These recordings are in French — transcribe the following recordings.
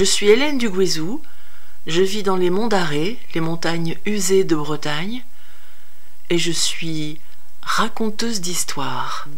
Je suis Hélène Duguézou, je vis dans les monts d'Arrée, les montagnes usées de Bretagne, et je suis raconteuse d'histoires.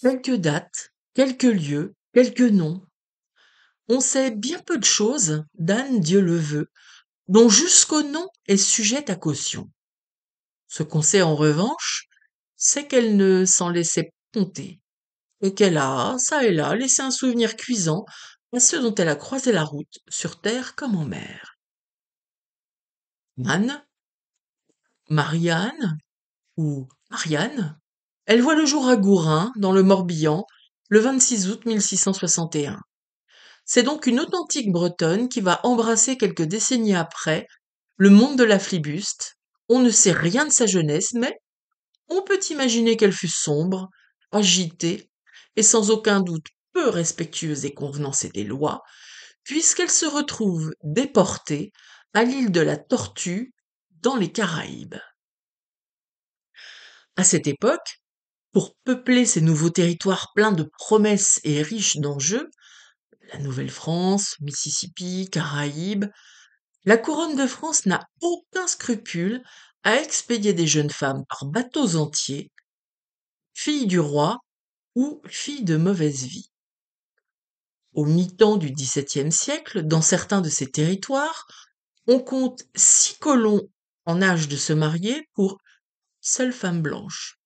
Quelques dates, quelques lieux, quelques noms. On sait bien peu de choses d'Anne Dieuleveux, dont jusqu'au nom est sujette à caution. Ce qu'on sait en revanche, c'est qu'elle ne s'en laissait compter, et qu'elle a, ça et là, laissé un souvenir cuisant à ceux dont elle a croisé la route, sur terre comme en mer. Anne, Marianne ou Ariane, elle voit le jour à Gourin, dans le Morbihan, le 26 août 1661. C'est donc une authentique Bretonne qui va embrasser quelques décennies après le monde de la flibuste. On ne sait rien de sa jeunesse, mais on peut imaginer qu'elle fut sombre, agitée et sans aucun doute peu respectueuse des convenances et des lois, puisqu'elle se retrouve déportée à l'île de la Tortue dans les Caraïbes. À cette époque, pour peupler ces nouveaux territoires pleins de promesses et riches d'enjeux, la Nouvelle-France, Mississippi, Caraïbes, la couronne de France n'a aucun scrupule à expédier des jeunes femmes par bateaux entiers, filles du roi ou filles de mauvaise vie. Au mi-temps du XVIIe siècle, dans certains de ces territoires, on compte 6 colons en âge de se marier pour seule femme blanche.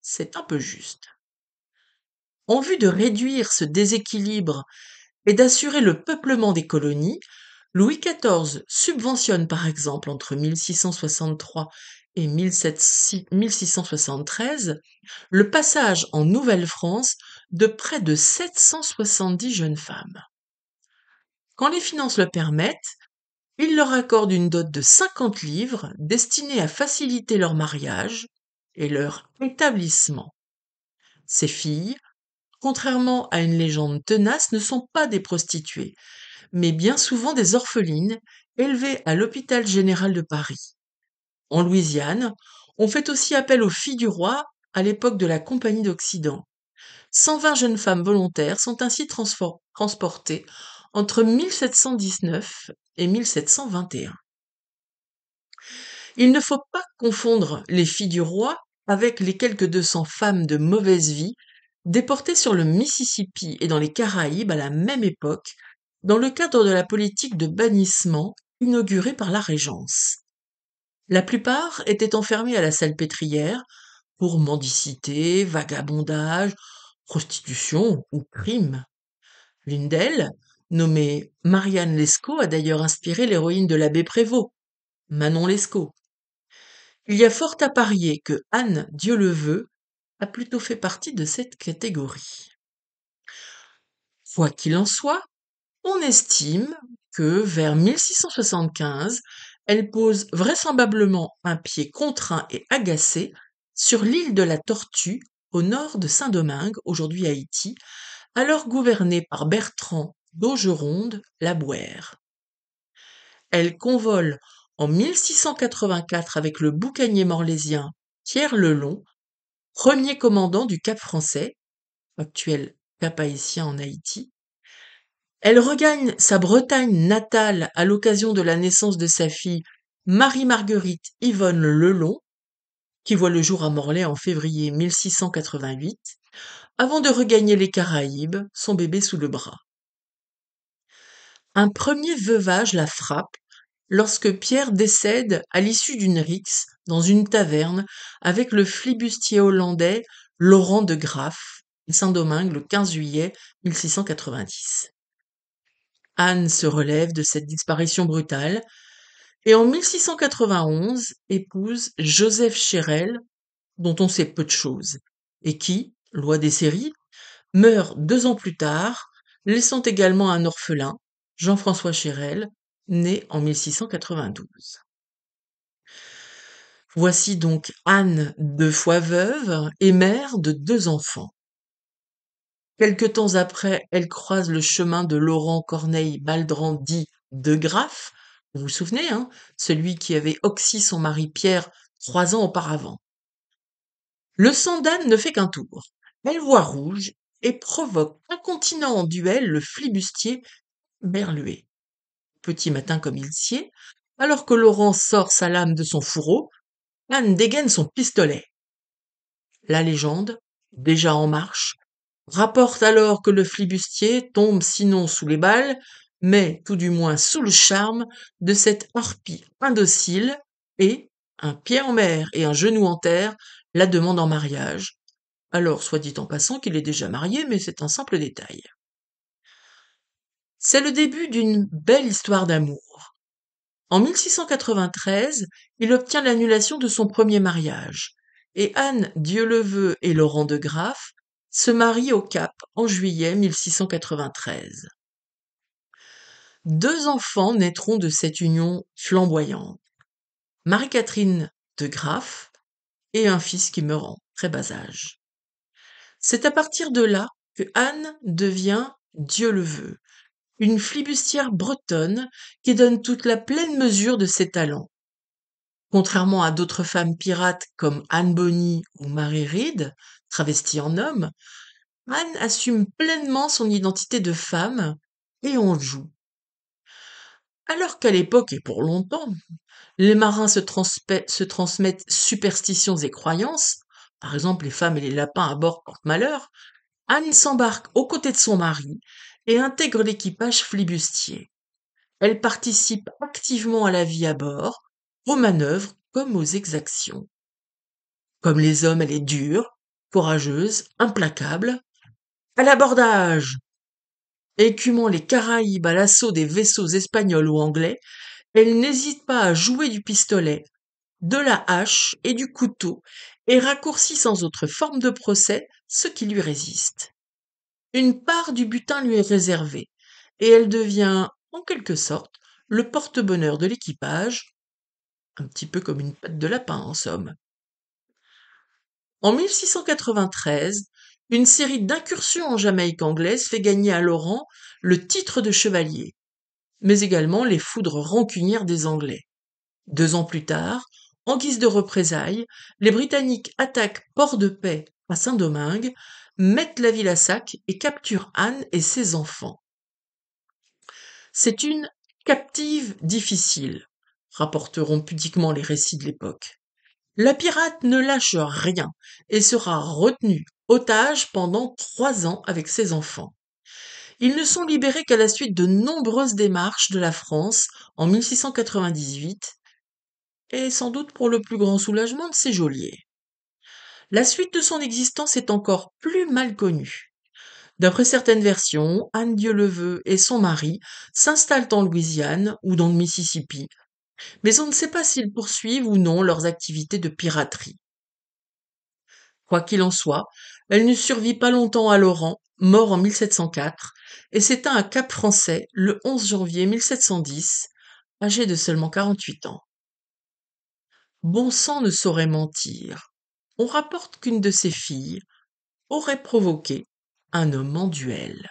C'est un peu juste. En vue de réduire ce déséquilibre et d'assurer le peuplement des colonies, Louis XIV subventionne par exemple entre 1663 et 1673 le passage en Nouvelle-France de près de 770 jeunes femmes. Quand les finances le permettent, il leur accorde une dot de 50 livres destinée à faciliter leur mariage et leur établissement. Ces filles, contrairement à une légende tenace, ne sont pas des prostituées, mais bien souvent des orphelines élevées à l'hôpital général de Paris. En Louisiane, on fait aussi appel aux filles du roi à l'époque de la Compagnie d'Occident. 120 jeunes femmes volontaires sont ainsi transportées entre 1719 et 1721. Il ne faut pas confondre les filles du roi avec les quelques 200 femmes de mauvaise vie déportées sur le Mississippi et dans les Caraïbes à la même époque, dans le cadre de la politique de bannissement inaugurée par la Régence. La plupart étaient enfermées à la salpêtrière pour mendicité, vagabondage, prostitution ou crime. L'une d'elles, nommée Marianne Lescaut, a d'ailleurs inspiré l'héroïne de l'abbé Prévost, Manon Lescaut. Il y a fort à parier que Anne Dieuleveux a plutôt fait partie de cette catégorie. Quoi qu'il en soit, on estime que vers 1675, elle pose vraisemblablement un pied contraint et agacé sur l'île de la Tortue, au nord de Saint-Domingue, aujourd'hui Haïti, alors gouvernée par Bertrand d'Augeronde-la-Bouère. Elle convole en 1684 avec le boucanier morlaisien Pierre Lelong, premier commandant du Cap français, actuel Cap haïtien en Haïti. Elle regagne sa Bretagne natale à l'occasion de la naissance de sa fille Marie-Marguerite Yvonne Lelong, qui voit le jour à Morlaix en février 1688, avant de regagner les Caraïbes, son bébé sous le bras. Un premier veuvage la frappe lorsque Pierre décède à l'issue d'une rixe dans une taverne avec le flibustier hollandais Laurent de Graff, à Saint-Domingue le 15 juillet 1690. Anne se relève de cette disparition brutale et en 1691 épouse Joseph Chérel, dont on sait peu de choses, et qui, loi des séries, meurt 2 ans plus tard, laissant également un orphelin, Jean-François Chérel, né en 1692. Voici donc Anne 2 fois veuve et mère de 2 enfants. Quelque temps après, elle croise le chemin de Laurent Corneille Baldran dit de Graff, vous vous souvenez, hein, celui qui avait oxy son mari Pierre 3 ans auparavant. Le sang d'Anne ne fait qu'un tour. Elle voit rouge et provoque incontinent en duel le flibustier Berluet. Petit matin comme il sied, alors que Laurent sort sa lame de son fourreau, Anne dégaine son pistolet. La légende, déjà en marche, rapporte alors que le flibustier tombe sinon sous les balles, mais tout du moins sous le charme de cette harpie indocile et, un pied en mer et un genou en terre, la demande en mariage. Alors, soit dit en passant qu'il est déjà marié, mais c'est un simple détail. C'est le début d'une belle histoire d'amour. En 1693, il obtient l'annulation de son premier mariage, et Anne Dieuleveux et Laurent de Graff se marient au Cap en juillet 1693. 2 enfants naîtront de cette union flamboyante, Marie-Catherine de Graff et un fils qui meurt en très bas âge. C'est à partir de là que Anne devient Dieuleveux, une flibustière bretonne qui donne toute la pleine mesure de ses talents. Contrairement à d'autres femmes pirates comme Anne Bonny ou Mary Read, travesties en homme, Anne assume pleinement son identité de femme et en joue. Alors qu'à l'époque et pour longtemps, les marins se transmettent superstitions et croyances, par exemple les femmes et les lapins à bord portent malheur, Anne s'embarque aux côtés de son mari et intègre l'équipage flibustier. Elle participe activement à la vie à bord, aux manœuvres comme aux exactions. Comme les hommes, elle est dure, courageuse, implacable. À l'abordage! Écumant les Caraïbes à l'assaut des vaisseaux espagnols ou anglais, elle n'hésite pas à jouer du pistolet, de la hache et du couteau, et raccourcit sans autre forme de procès ce qui lui résiste. Une part du butin lui est réservée, et elle devient, en quelque sorte, le porte-bonheur de l'équipage, un petit peu comme une patte de lapin en somme. En 1693, une série d'incursions en Jamaïque anglaise fait gagner à Laurent le titre de chevalier, mais également les foudres rancunières des Anglais. 2 ans plus tard, en guise de représailles, les Britanniques attaquent Port-de-Paix à Saint-Domingue, mettent la ville à sac et capturent Anne et ses enfants. C'est une captive difficile, rapporteront pudiquement les récits de l'époque. La pirate ne lâche rien et sera retenue otage pendant 3 ans avec ses enfants. Ils ne sont libérés qu'à la suite de nombreuses démarches de la France en 1698 et sans doute pour le plus grand soulagement de ses geôliers. La suite de son existence est encore plus mal connue. D'après certaines versions, Anne Dieuleveux et son mari s'installent en Louisiane ou dans le Mississippi, mais on ne sait pas s'ils poursuivent ou non leurs activités de piraterie. Quoi qu'il en soit, elle ne survit pas longtemps à Laurent, mort en 1704, et s'éteint à Cap-Français le 11 janvier 1710, âgée de seulement 48 ans. Bon sang ne saurait mentir. On rapporte qu'une de ses filles aurait provoqué un homme en duel.